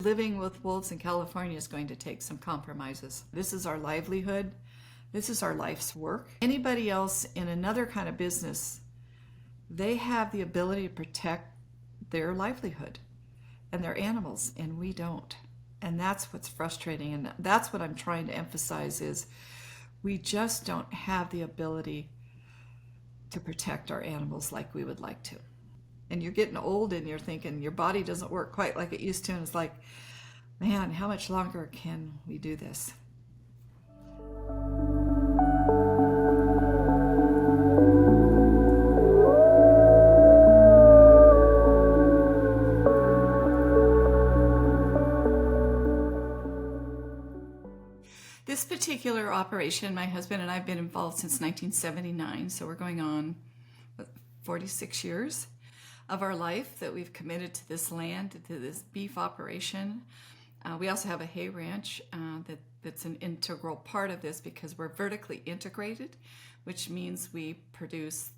Living with wolves in California is going to take some compromises. This is our livelihood. This is our life's work. Anybody else in another kind of business, they have the ability to protect their livelihood and their animals, and we don't. And that's what's frustrating, and that's what I'm trying to emphasize is we just don't have the ability to protect our animals like we would like to. And you're getting old and you're thinking your body doesn't work quite like it used to, and it's like, man, how much longer can we do this? This particular operation, my husband and I have been involved since 1979, so we're going on 46 years of our life that we've committed to this land, to this beef operation. We also have a hay ranch that's an integral part of this because we're vertically integrated, which means we produce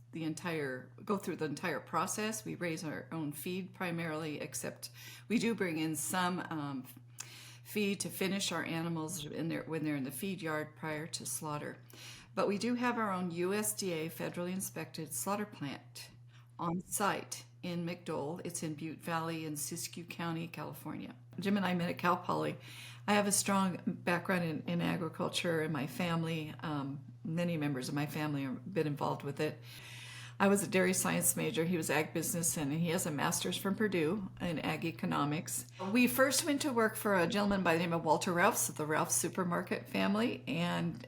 go through the entire process. We raise our own feed primarily, except we do bring in some feed to finish our animals when they're in the feed yard prior to slaughter. But we do have our own USDA federally inspected slaughter plant on site in McDowell. It's in Butte Valley in Siskiyou County, California. Jim and I met at Cal Poly. I have a strong background in agriculture, and my family, many members of my family have been involved with it. I was a dairy science major. He was ag business, and he has a master's from Purdue in ag economics. We first went to work for a gentleman by the name of Walter Ralphs of the Ralphs Supermarket family, and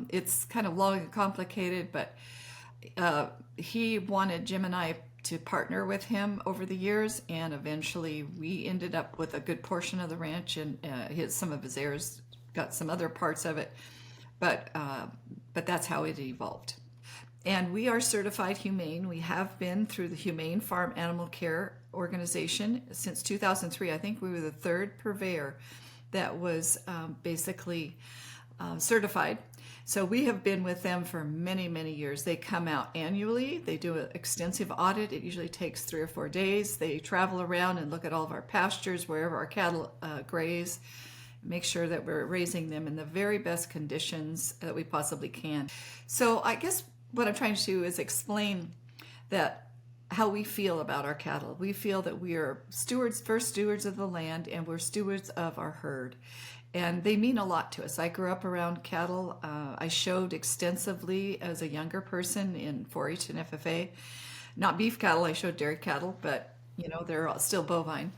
it's kind of long and complicated, but he wanted Jim and I to partner with him over the years, and eventually we ended up with a good portion of the ranch, and some of his heirs got some other parts of it, but that's how it evolved. And we are certified humane. We have been through the Humane Farm Animal Care Organization since 2003. I think we were the third purveyor that was basically certified. So we have been with them for many, many years. They come out annually. They do an extensive audit. It usually takes 3 or 4 days. They travel around and look at all of our pastures, wherever our cattle graze, make sure that we're raising them in the very best conditions that we possibly can. So I guess what I'm trying to do is explain that how we feel about our cattle. We feel that we are first stewards of the land, and we're stewards of our herd. And they mean a lot to us. I grew up around cattle. I showed extensively as a younger person in 4-H and FFA. Not beef cattle, I showed dairy cattle, but they're all still bovine.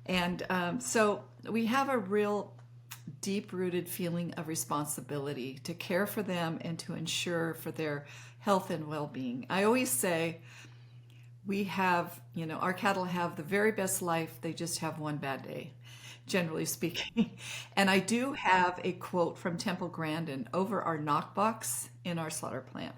And so we have a real deep-rooted feeling of responsibility to care for them and to ensure for their health and well-being. I always say we have, our cattle have the very best life, they just have one bad day, generally speaking. And I do have a quote from Temple Grandin over our knockbox in our slaughter plant,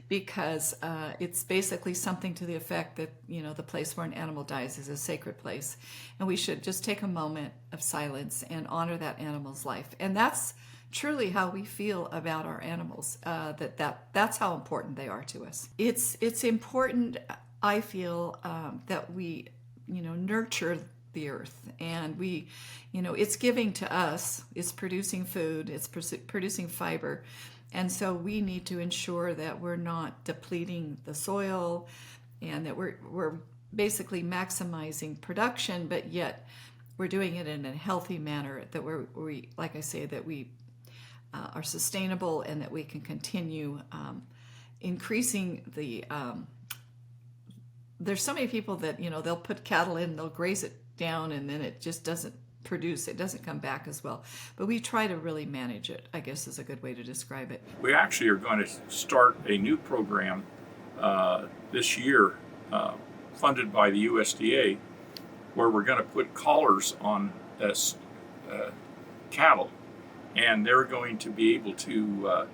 because it's basically something to the effect that, the place where an animal dies is a sacred place. And we should just take a moment of silence and honor that animal's life. And that's truly how we feel about our animals, that's how important they are to us. It's important, I feel, that we, nurture the earth, and we, it's giving to us, it's producing food, it's producing fiber. And so we need to ensure that we're not depleting the soil, and that we're basically maximizing production, but yet we're doing it in a healthy manner, that we like I say, that we are sustainable, and that we can continue increasing the there's so many people that they'll put cattle in, they'll graze it down, and then it just doesn't produce, it doesn't come back as well. But we try to really manage it, I guess is a good way to describe it. We actually are going to start a new program this year, funded by the USDA, where we're going to put collars on cattle, and they're going to be able to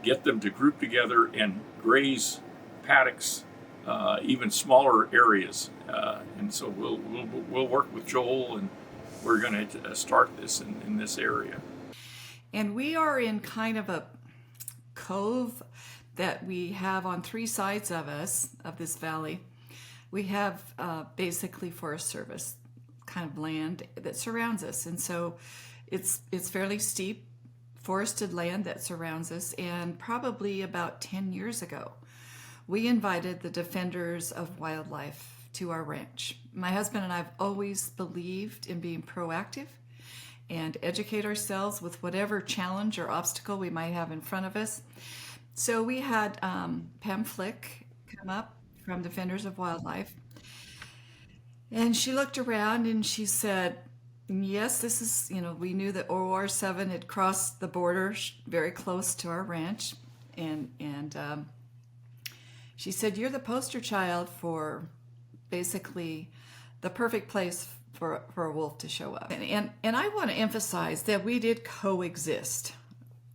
get them to group together and graze paddocks, even smaller areas. And so we'll work with Joel, and we're going to start this in this area. And we are in kind of a cove that we have on 3 sides of us, of this valley. We have basically Forest Service kind of land that surrounds us. And so it's fairly steep forested land that surrounds us. And probably about 10 years ago, we invited the Defenders of Wildlife to our ranch. My husband and I have always believed in being proactive and educate ourselves with whatever challenge or obstacle we might have in front of us. So we had Pam Flick come up from Defenders of Wildlife, and she looked around and she said, yes, this is, we knew that OR7 had crossed the border very close to our ranch. And she said, you're the poster child for basically the perfect place for a wolf to show up. And I want to emphasize that we did coexist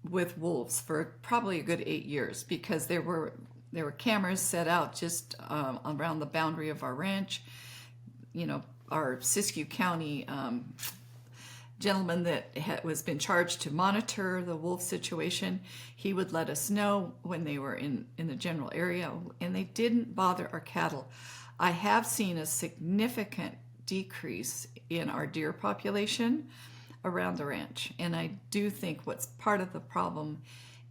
with wolves for probably a good 8 years, because there were cameras set out just around the boundary of our ranch. Our Siskiyou County gentleman that was been charged to monitor the wolf situation, he would let us know when they were in the general area, and they didn't bother our cattle. I have seen a significant decrease in our deer population around the ranch, and I do think what's part of the problem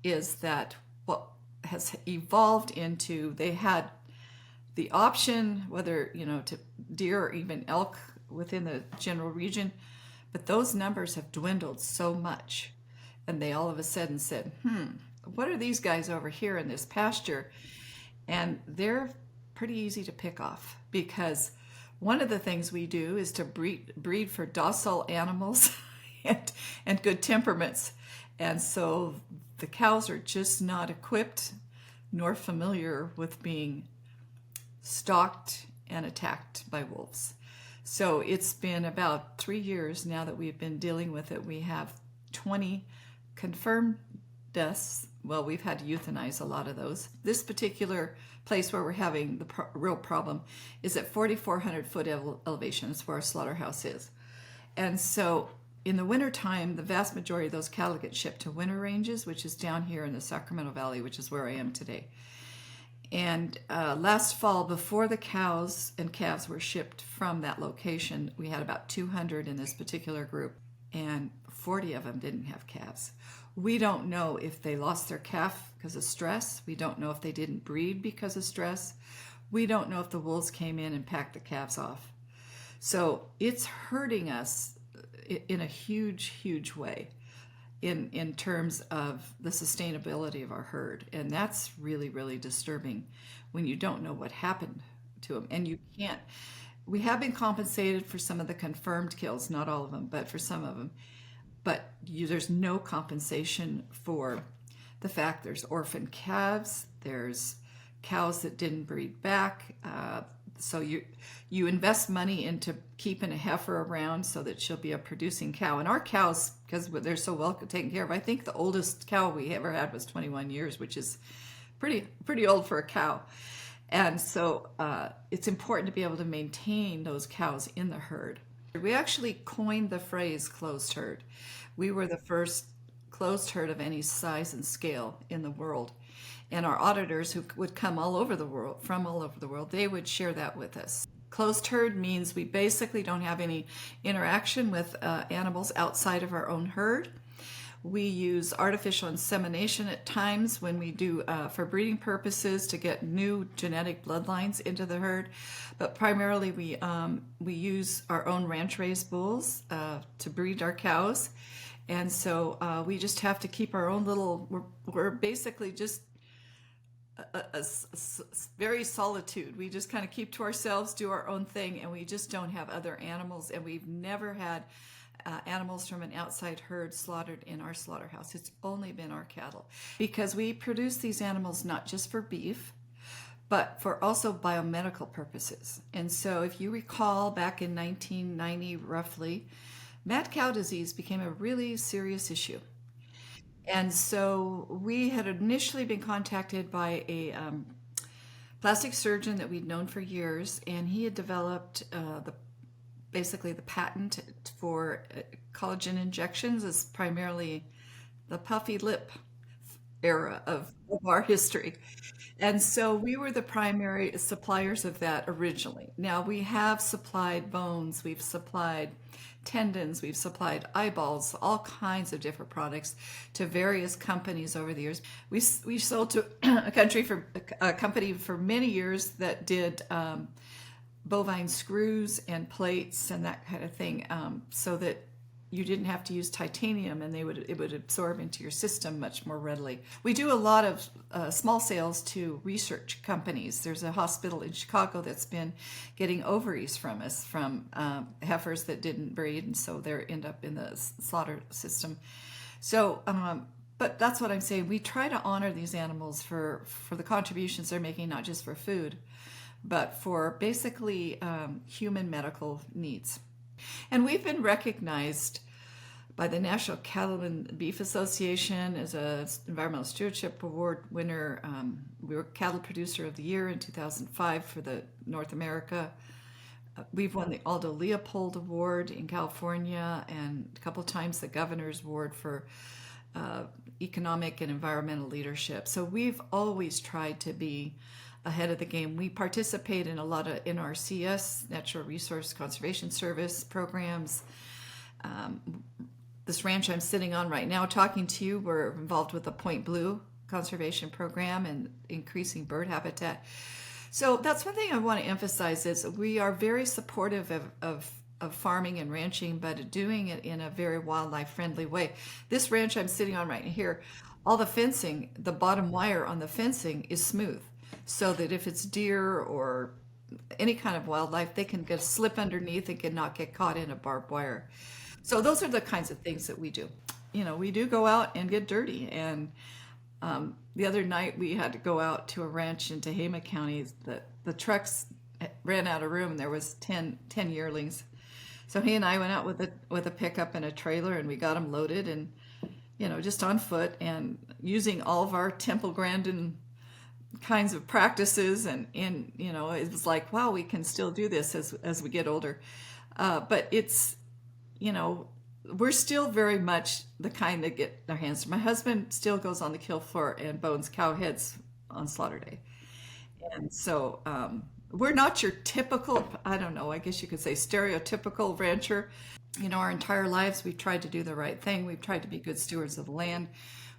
is that what has evolved into, they had the option, whether to deer or even elk within the general region, but those numbers have dwindled so much, and they all of a sudden said, what are these guys over here in this pasture? And they're pretty easy to pick off, because one of the things we do is to breed for docile animals and good temperaments. And so the cows are just not equipped nor familiar with being stalked and attacked by wolves. So it's been about 3 years now that we've been dealing with it. We have 20 confirmed deaths. Well, we've had to euthanize a lot of those. This particular place where we're having the real problem is at 4,400 foot elevation. That's where our slaughterhouse is. And so in the wintertime, the vast majority of those cattle get shipped to winter ranges, which is down here in the Sacramento Valley, which is where I am today. And last fall, before the cows and calves were shipped from that location, we had about 200 in this particular group, and 40 of them didn't have calves. We don't know if they lost their calf because of stress. We don't know if they didn't breed because of stress. We don't know if the wolves came in and packed the calves off. So it's hurting us in a huge, huge way in terms of the sustainability of our herd. And that's really, really disturbing when you don't know what happened to them. And we have been compensated for some of the confirmed kills, not all of them, but for some of them. But there's no compensation for the fact there's orphan calves, there's cows that didn't breed back. So you invest money into keeping a heifer around so that she'll be a producing cow. And our cows, because they're so well taken care of, I think the oldest cow we ever had was 21 years, which is pretty old for a cow. And so it's important to be able to maintain those cows in the herd. We actually coined the phrase closed herd. We were the first closed herd of any size and scale in the world. And our auditors, who would come all over the world, they would share that with us. Closed herd means we basically don't have any interaction with animals outside of our own herd. We use artificial insemination at times when we do for breeding purposes to get new genetic bloodlines into the herd. But primarily we use our own ranch-raised bulls to breed our cows. And so we just have to keep our own little, we're basically just a very solitude. We just kind of keep to ourselves, do our own thing, and we just don't have other animals. And we've never had animals from an outside herd slaughtered in our slaughterhouse. It's only been our cattle, because we produce these animals not just for beef, but for also biomedical purposes. And so if you recall, back in 1990 roughly, mad cow disease became a really serious issue. And so we had initially been contacted by a plastic surgeon that we'd known for years, and he had developed basically the patent for collagen injections. Is primarily the puffy lip era of our history. And so we were the primary suppliers of that originally. Now we have supplied bones, we've supplied tendons, we've supplied eyeballs, all kinds of different products to various companies over the years. We sold to a company for many years that did bovine screws and plates and that kind of thing, so that you didn't have to use titanium, and it would absorb into your system much more readily. We do a lot of small sales to research companies. There's a hospital in Chicago that's been getting ovaries from us from heifers that didn't breed, and so they end up in the slaughter system. So, but that's what I'm saying. We try to honor these animals for the contributions they're making, not just for food, but for basically human medical needs. And we've been recognized by the National Cattle and Beef Association as an Environmental Stewardship Award winner. We were Cattle Producer of the Year in 2005 for the North America. We've won the Aldo Leopold Award in California, and a couple times the Governor's Award for economic and environmental leadership. So we've always tried to be ahead of the game. We participate in a lot of NRCS, Natural Resource Conservation Service programs. This ranch I'm sitting on right now talking to you, we're involved with the Point Blue conservation program and increasing bird habitat. So that's one thing I want to emphasize is we are very supportive of farming and ranching, but doing it in a very wildlife friendly way. This ranch I'm sitting on right here, all the fencing, the bottom wire on the fencing is smooth, so that if it's deer or any kind of wildlife, they can slip underneath and can not get caught in a barbed wire. So those are the kinds of things that we do. You know, we do go out and get dirty. And the other night we had to go out to a ranch in Tehama County. The trucks ran out of room, and there was 10 yearlings. So he and I went out with a pickup and a trailer, and we got them loaded, and just on foot and using all of our Temple Grandin kinds of practices, and it was like, wow, we can still do this as we get older. But it's, we're still very much the kind that get their hands. My husband still goes on the kill floor and bones cow heads on slaughter day. And so we're not your typical, I don't know, I guess you could say stereotypical rancher. Our entire lives we've tried to do the right thing. We've tried to be good stewards of the land.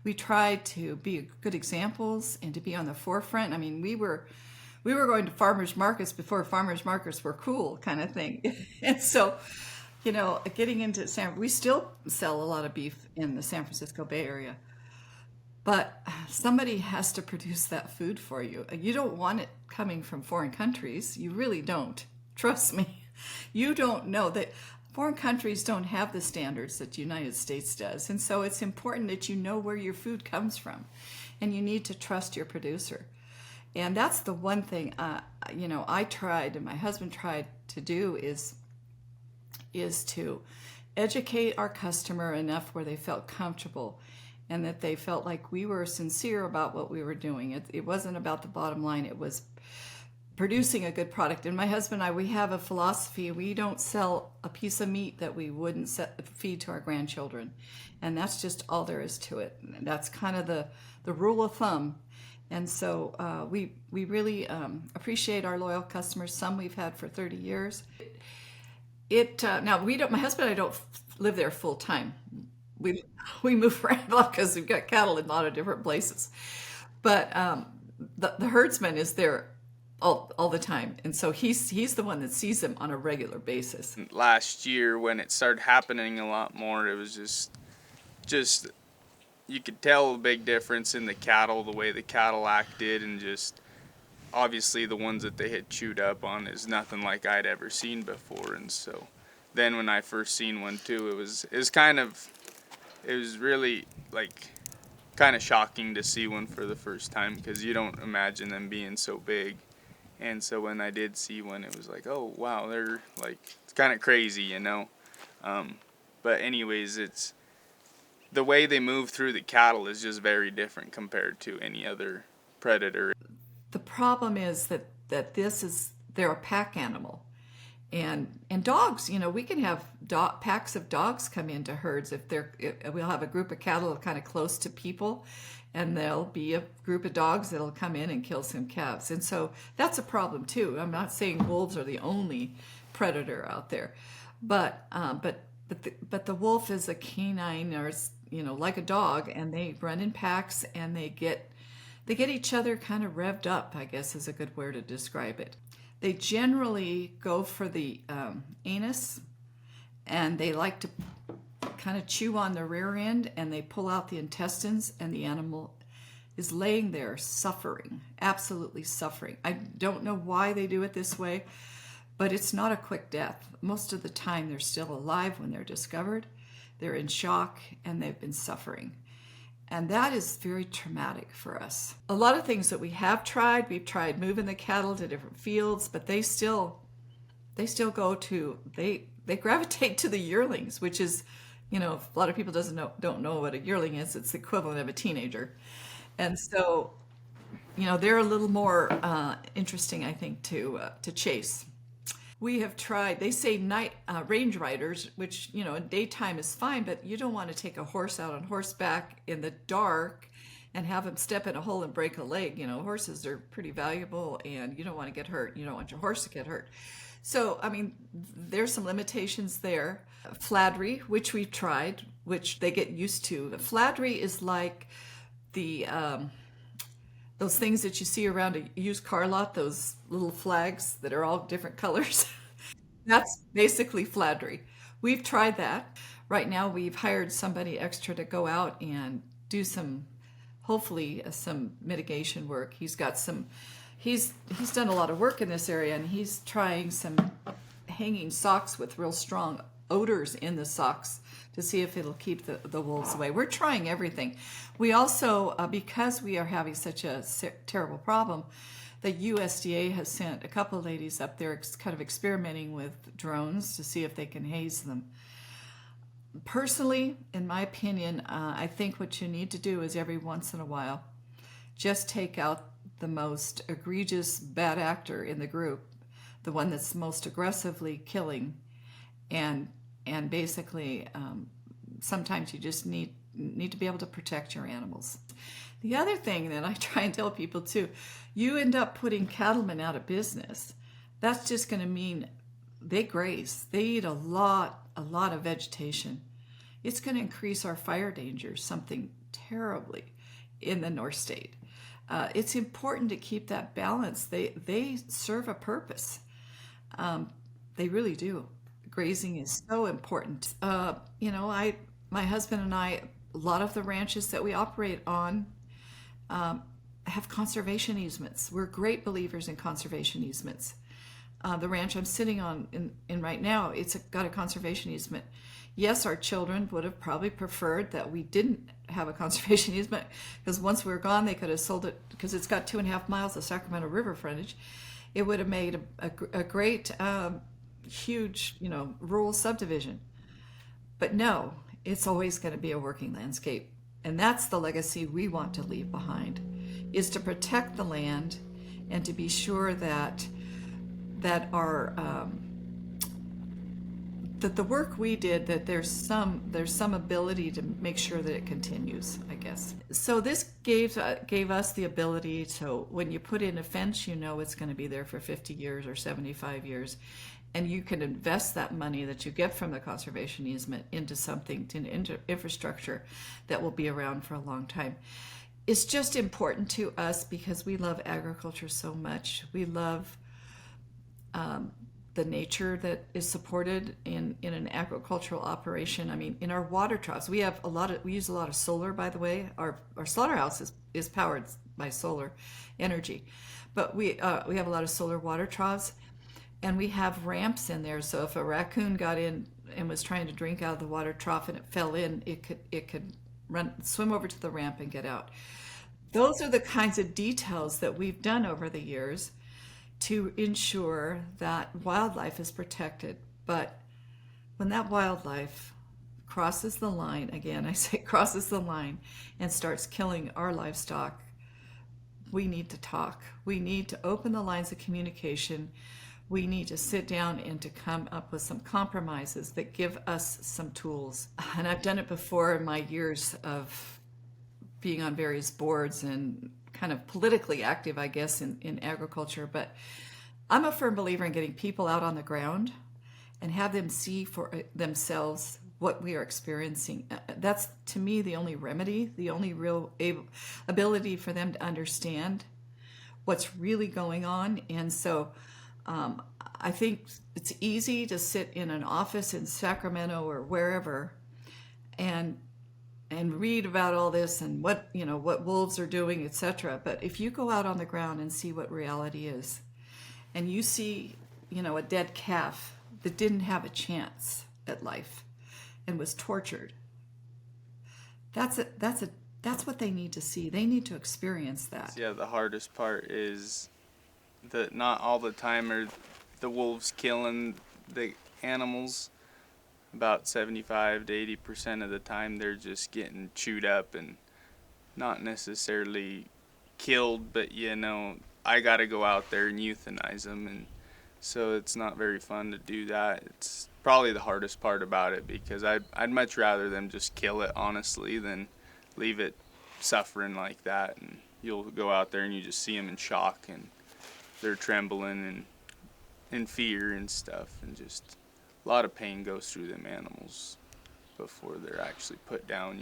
We tried to be good examples and to be on the forefront. I mean, we were going to farmers markets before farmers markets were cool, kind of thing. And so, getting into we still sell a lot of beef in the San Francisco Bay Area, but somebody has to produce that food for you. You don't want it coming from foreign countries. You really don't. Trust me. You don't know that. Foreign countries don't have the standards that the United States does. And so it's important that you know where your food comes from, and you need to trust your producer. And that's the one thing, I tried and my husband tried to do is to educate our customer enough where they felt comfortable and that they felt like we were sincere about what we were doing. It wasn't about the bottom line. It was producing a good product. And my husband and I, we have a philosophy. We don't sell a piece of meat that we wouldn't feed to our grandchildren. And that's just all there is to it. And that's kind of the rule of thumb. And so we really appreciate our loyal customers. Some we've had for 30 years. Now we don't, my husband and I don't live there full time. We move around a lot because we've got cattle in a lot of different places. But the herdsman is there all the time, and so he's the one that sees them on a regular basis. Last year, when it started happening a lot more, it was just you could tell a big difference in the cattle, the way the cattle acted, and just obviously the ones that they had chewed up on is nothing like I'd ever seen before. And so then when I first seen one too, it was really like kind of shocking to see one for the first time, because you don't imagine them being so big. And so when I did see one, it was like, oh wow, they're like, it's kind of crazy, but anyways, it's the way they move through the cattle is just very different compared to any other predator. The problem is that they're a pack animal, And dogs, we can have packs of dogs come into herds we'll have a group of cattle kind of close to people, and there'll be a group of dogs that'll come in and kill some calves. And so that's a problem too. I'm not saying wolves are the only predator out there, but the wolf is a canine, or like a dog, and they run in packs, and they get each other kind of revved up, I guess is a good word to describe it. They generally go for the anus, and they like to kind of chew on the rear end, and they pull out the intestines, and the animal is laying there suffering, absolutely suffering. I don't know why they do it this way, but it's not a quick death. Most of the time they're still alive when they're discovered. They're in shock, and they've been suffering. And that is very traumatic for us. A lot of things that we've tried moving the cattle to different fields, but they still gravitate to the yearlings, which is, a lot of people don't know what a yearling is. It's the equivalent of a teenager. And so, they're a little more interesting, I think, to chase. We have tried, they say night range riders, which, in daytime is fine, but you don't want to take a horse out on horseback in the dark and have him step in a hole and break a leg. Horses are pretty valuable, and you don't want to get hurt. You don't want your horse to get hurt. So, there's some limitations there. Flattery, which we've tried, which they get used to. The flattery is like the those things that you see around a used car lot, those little flags that are all different colors. That's basically flattery. We've tried that. Right now we've hired somebody extra to go out and do hopefully some mitigation work. He's done a lot of work in this area, and he's trying some hanging socks with real strong odors in the socks to see if it'll keep the wolves away. We're trying everything. We also, because we are having such a terrible problem, the USDA has sent a couple of ladies up there kind of experimenting with drones to see if they can haze them. Personally, in my opinion, I think what you need to do is every once in a while, just take out the most egregious bad actor in the group, the one that's most aggressively killing, and basically sometimes you just need to be able to protect your animals. The other thing that I try and tell people too, you end up putting cattlemen out of business. That's just going to mean they graze. They eat a lot of vegetation. It's going to increase our fire danger, something terribly in the North State. It's important to keep that balance. They serve a purpose. They really do. Grazing is so important. My husband and I, a lot of the ranches that we operate on have conservation easements. We're great believers in conservation easements. The ranch I'm sitting on in right now, it's got a conservation easement. Yes, our children would have probably preferred that we didn't have a conservation easement, because once we were gone, they could have sold it, because it's got 2.5 miles of Sacramento River frontage. It would have made a great, huge, rural subdivision. But no, it's always going to be a working landscape. And that's the legacy we want to leave behind, is to protect the land and to be sure that our that the work we did, that there's some ability to make sure that it continues, I guess. So this gave us the ability to, when you put in a fence, it's going to be there for 50 years or 75 years. And you can invest that money that you get from the conservation easement into something, into infrastructure that will be around for a long time. It's just important to us because we love agriculture so much. We love the nature that is supported in an agricultural operation. In our water troughs, we use a lot of solar, by the way. Our slaughterhouse is powered by solar energy, but we have a lot of solar water troughs. And we have ramps in there, so if a raccoon got in and was trying to drink out of the water trough and it fell in, it could swim over to the ramp and get out. Those are the kinds of details that we've done over the years to ensure that wildlife is protected. But when that wildlife crosses the line, again, I say crosses the line, and starts killing our livestock, we need to talk. We need to open the lines of communication. we need to sit down and to come up with some compromises that give us some tools. And I've done it before in my years of being on various boards and kind of politically active, I guess, in agriculture. But I'm a firm believer in getting people out on the ground and have them see for themselves what we are experiencing. That's, to me, the only remedy, the only real ability for them to understand what's really going on. And so I think it's easy to sit in an office in Sacramento or wherever and read about all this and what wolves are doing, etc. But if you go out on the ground and see what reality is, and you see a dead calf that didn't have a chance at life and was tortured, that's what they need to see. They need to experience that. Yeah, the hardest part is that not all the time are the wolves killing the animals. About 75 to 80% of the time they're just getting chewed up and not necessarily killed, but I gotta go out there and euthanize them, and so it's not very fun to do that. It's probably the hardest part about it, because I'd much rather them just kill it, honestly, than leave it suffering like that. And you'll go out there and you just see them in shock and they're trembling and in fear and stuff, and just a lot of pain goes through them animals before they're actually put down.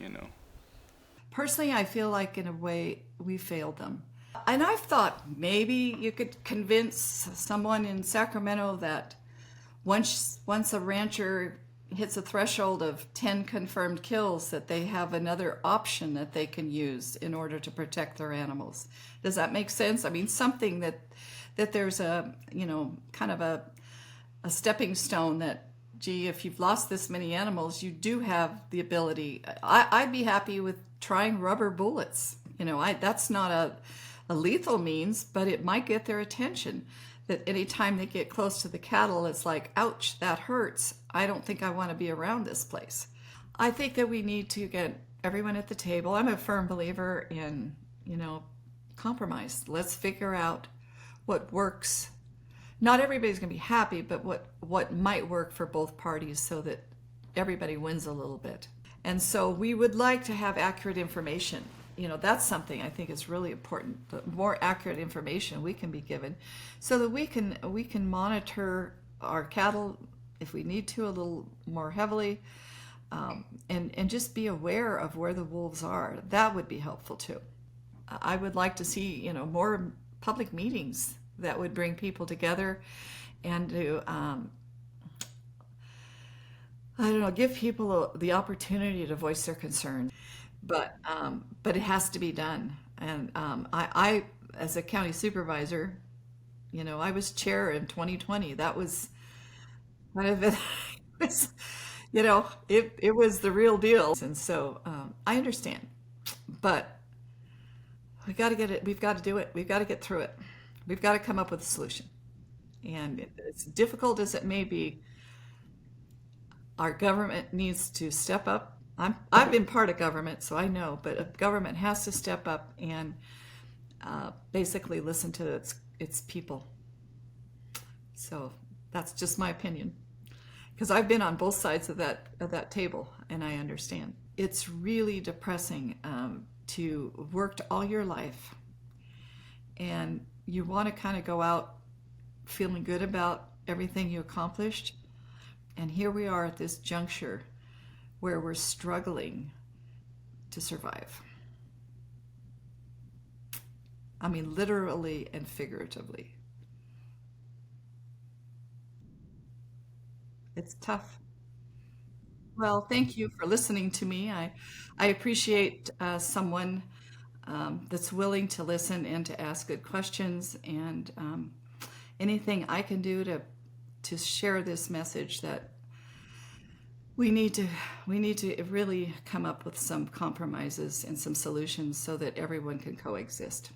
Personally, I feel like in a way we failed them. And I've thought maybe you could convince someone in Sacramento that once a rancher hits a threshold of 10 confirmed kills, that they have another option that they can use in order to protect their animals. Does that make sense? I mean, something that there's a, kind of a stepping stone that, gee, if you've lost this many animals, you do have the ability. I'd be happy with trying rubber bullets. That's not a lethal means, but it might get their attention. That anytime they get close to the cattle, it's like, ouch, that hurts. I don't think I want to be around this place. I think that we need to get everyone at the table. I'm a firm believer in, compromise. Let's figure out what works. Not everybody's going to be happy, but what might work for both parties so that everybody wins a little bit. And so we would like to have accurate information. That's something I think is really important. The more accurate information we can be given so that we can monitor our cattle, if we need to, a little more heavily, and just be aware of where the wolves are. That would be helpful too. I would like to see, more public meetings that would bring people together and to, give people the opportunity to voice their concerns. But it has to be done. And I, as a county supervisor, I was chair in 2020. That was kind of it. It was the real deal. And so I understand, but we got to get it. We've got to do it. We've got to get through it. We've got to come up with a solution. And as difficult as it may be, our government needs to step up. I've been part of government, so I know, but a government has to step up and basically listen to its people. So that's just my opinion, because I've been on both sides of that table, and I understand. It's really depressing to work all your life, and you want to kind of go out feeling good about everything you accomplished, and here we are at this juncture where we're struggling to survive. I mean, literally and figuratively. It's tough. Well, thank you for listening to me. I appreciate someone that's willing to listen and to ask good questions, and anything I can do to share this message that we need to really come up with some compromises and some solutions so that everyone can coexist.